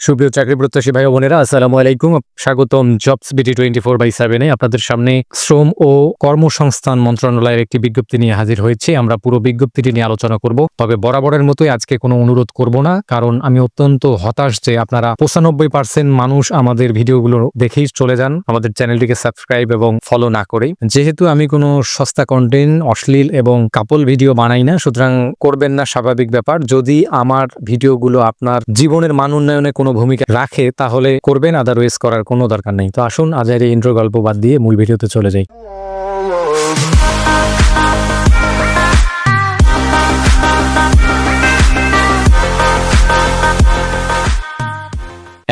সুপ্রিয় চাকরি প্রত্যাশী ভাই ও বোনেরা, আসসালামু আলাইকুম। স্বাগতম জবস বিটি 24/7-এ। আপনাদের সামনে শ্রম ও কর্মসংস্থান মন্ত্রণালয়ের একটি বিজ্ঞপ্তি নিয়ে হাজির হয়েছি। আমরা পুরো বিজ্ঞপ্তিটি নিয়ে আলোচনা করব। তবে বরাবরের মতোই আজকে কোনো অনুরোধ করব না, কারণ আমি অত্যন্ত হতাশ যে আপনারা 95% মানুষ আমাদের ভিডিওগুলো দেখেই চলে যান, আমাদের চ্যানেলটিকে সাবস্ক্রাইব এবং ফলো না করেই। যেহেতু আমি কোনো সস্তা কন্টেন্ট, অশ্লীল এবং কাপল ভিডিও বানাই না, সুতরাং করবেন না, স্বাভাবিক ব্যাপার। যদি আমার ভিডিওগুলো আপনার জীবনের মান উন্নয়নে কোনো ভূমিকা রাখে তাহলে করবেন, আদারওয়াইজ করার কোনো দরকার নেই। তো আসুন আজের এই ইন্ট্রো গল্প বাদ দিয়ে মূল ভিডিওতে চলে যাই।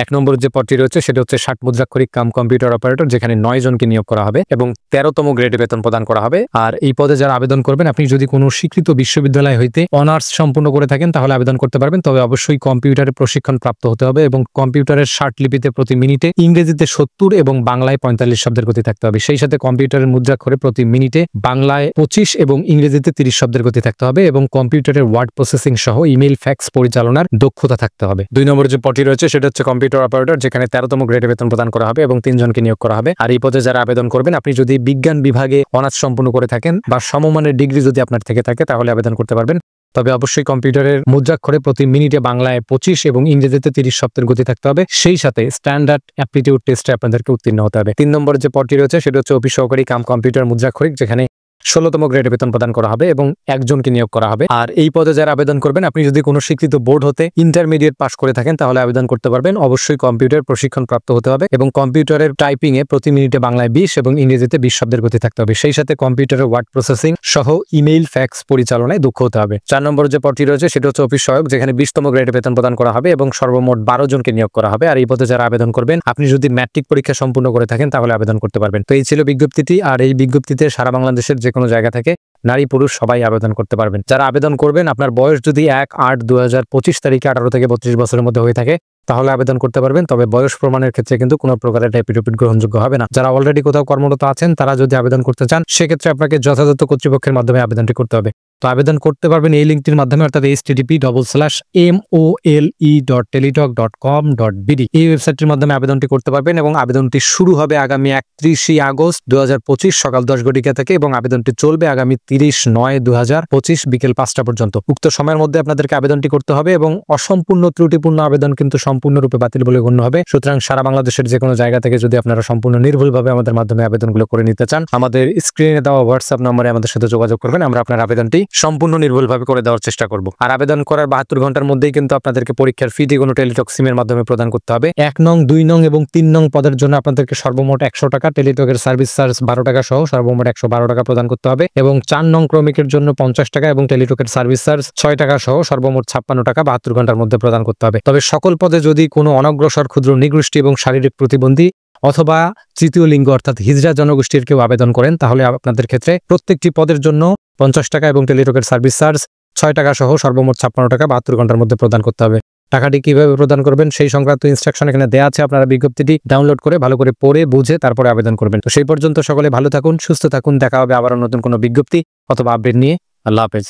এক নম্বর যে পদটি রয়েছে সেটা হচ্ছে 60 মুদ্রাক্ষরিক কাম কম্পিউটার অপারেটর, যেখানে 9 জনকে নিয়োগ করা হবে এবং 13তম গ্রেডে বেতন প্রদান করা হবে। আর এই পদে যারা আবেদন করবেন, আপনি যদি কোনো স্বীকৃত বিশ্ববিদ্যালয় হইতে অনার্স সম্পূর্ণ করে থাকেন তাহলে আবেদন করতে পারবেন। তবে অবশ্যই কম্পিউটারে প্রশিক্ষণ প্রাপ্ত হতে হবে এবং কম্পিউটারের 60 লিপিতে প্রতি মিনিটে ইংরেজিতে 70 এবং বাংলায় 45 শব্দের গতি থাকতে হবে। সেই সাথে কম্পিউটারের মুদ্রাক্ষরে প্রতি মিনিটে বাংলায় 25 এবং ইংরেজিতে 30 শব্দের গতি থাকতে হবে এবং কম্পিউটারের ওয়ার্ড প্রসেসিং সহ ইমেইল ফ্যাক্স পরিচালনার দক্ষতা থাকতে হবে। 2 নম্বর যে পদটি রয়েছে সেটা হচ্ছে কম্পিউটার অপারেটর, যেখানে 13তম গ্রেডে বেতন প্রদান করা হবে এবং 3 জনকে নিয়োগ করা হবে। আর এই পদে যারা আবেদন করবেন, আপনি যদি বিজ্ঞান বিভাগে অনার্স সম্পূর্ণ করে থাকেন বা সমমানের ডিগ্রি যদি আপনার থেকে থাকে তাহলে আবেদন করতে পারবেন। তবে অবশ্যই কম্পিউটারের মুদ্রাক্ষরে প্রতি মিনিটে বাংলায় 25 এবং ইংরেজিতে 30 শব্দের গতি থাকতে হবে। সেই সাথে স্ট্যান্ডার্ড অ্যাপটিটিউড টেস্টে আপনাদেরকে উত্তীর্ণ হতে হবে। 3 নম্বর যে পদটি রয়েছে সেটা হচ্ছে অফিস সহকারী কাম কম্পিউটার মুদ্রাক্ষরিক, যেখানে 16তম গ্রেডে বেতন প্রদান করা হবে এবং 1 জনকে নিয়োগ করা হবে। আর এই পদে যারা আবেদন করবেন, আপনি যদি কোনো স্বীকৃত বোর্ড হতে ইন্টারমিডিয়েট পাস করে থাকেন তাহলে আবেদন করতে পারবেন। অবশ্যই কম্পিউটার প্রশিক্ষণ প্রাপ্ত হতে হবে এবং কম্পিউটারের টাইপিং এ প্রতি মিনিটে বাংলায় 20 এবং ইংরেজিতে 20 শব্দের গতি থাকতে হবে। সেই সাথে কম্পিউটারের ওয়ার্ড প্রসেসিং সহ ইমেইল ফ্যাক্স পরিচালনায় দক্ষ হতে হবে। 4 নম্বর যে পদটি রয়েছে সেটা হচ্ছে অফিস সহায়ক, যেখানে 20তম গ্রেডে বেতন প্রদান করা হবে এবং সর্বমোট 12 জনকে নিয়োগ করা হবে। আর এই পদে যারা আবেদন করবেন, আপনি যদি ম্যাট্রিক পরীক্ষা সম্পূর্ণ করে থাকেন তাহলে আবেদন করতে পারবেন। তো এই ছিল বিজ্ঞপ্তিটি। আর এই বিজ্ঞপ্তিতে সারা বাংলাদেশের যে কোনো জায়গা থেকে নারী পুরুষ সবাই আবেদন করতে পারবেন। যারা আবেদন করবেন, আপনার বয়স যদি 1/8/2025 তারিখে 18 থেকে 32 বছরের মধ্যে হয়ে থাকে তাহলে আবেদন করতে পারবেন। তবে বয়স প্রমাণের ক্ষেত্রে কিন্তু কোনো প্রকারের এফিডেভিট গ্রহণযোগ্য হবে না। যারা অলরেডি কোথাও কর্মরত আছেন তারা যদি আবেদন করতে চান, সেক্ষেত্রে আপনাকে যথাযথ কর্তৃপক্ষের মাধ্যমে আবেদনটি করতে হবে। তো আবেদন করতে পারবেন এই লিঙ্কটির মাধ্যমে, অর্থাৎ http://mole.teletalk.com.bd এই ওয়েবসাইটটির মাধ্যমে আবেদনটি করতে পারবেন এবং আবেদনটি শুরু হবে আগামী 31 আগস্ট 2025 সকাল 10 ঘটিকা থেকে এবং আবেদনটি চলবে আগামী 30/9/2025 বিকেল 5টা পর্যন্ত। উক্ত সময়ের মধ্যে আপনাদেরকে আবেদনটি করতে হবে এবং অসম্পূর্ণ ত্রুটিপূর্ণ আবেদন কিন্তু সম্পূর্ণরূপে বাতিল বলে গণ্য হবে। সুতরাং সারা বাংলাদেশের যে কোনো জায়গা থেকে যদি আপনারা সম্পূর্ণ নির্ভুলভাবে আমাদের মাধ্যমে আবেদনগুলো করে নিতে চান, আমাদের স্ক্রিনে দেওয়া হোয়াটসঅ্যাপ নম্বরে আমাদের সাথে যোগাযোগ করবেন। আমরা আপনার আবেদনটি সম্পূর্ণ নির্ভুলভাবে করে দেওয়ার চেষ্টা করব। আর আবেদন করার 72 ঘন্টার মধ্যেই কিন্তু আপনাদেরকে পরীক্ষার ফিটি কোনো টেলিটক সিমের মাধ্যমে প্রদান করতে হবে। 1 নং, 2 নং এবং 3 নং পদের জন্য আপনাদেরকে সর্বমোট 100 টাকা, টেলিটকের সার্ভিস চার্জ 12 টাকা সহ সর্বমোট 112 টাকা প্রদান করতে হবে এবং 4 নং ক্রমিকের জন্য 50 টাকা এবং টেলিটকের সার্ভিস চার্জ 6 টাকা সহ সর্বমোট 56 টাকা 72 ঘন্টার মধ্যে প্রদান করতে হবে। তবে সকল পদে যদি কোনো অনগ্রসর, ক্ষুদ্র নিগোষ্ঠী এবং শারীরিক প্রতিবন্ধী অথবা তৃতীয় লিঙ্গ অর্থাৎ হিজড়া জনগোষ্ঠীর কেউ আবেদন করেন তাহলে আপনাদের ক্ষেত্রে প্রত্যেকটি পদের জন্য 50 টাকা এবং টেলিটকের সার্ভিস চার্জ 6 টাকা সহ সর্বমোট 56 টাকা 72 ঘন্টার মধ্যে প্রদান করতে হবে। টাকাটি কিভাবে প্রদান করবেন সেই সংক্রান্ত ইনস্ট্রাকশন এখানে দেওয়া আছে। আপনারা বিজ্ঞপ্তিটি ডাউনলোড করে ভালো করে পড়ে বুঝে তারপরে আবেদন করবেন। তো সেই পর্যন্ত সকলে ভালো থাকুন, সুস্থ থাকুন। দেখা হবে আবার নতুন কোনো বিজ্ঞপ্তি অথবা আপডেট নিয়ে। আল্লাহ হাফেজ।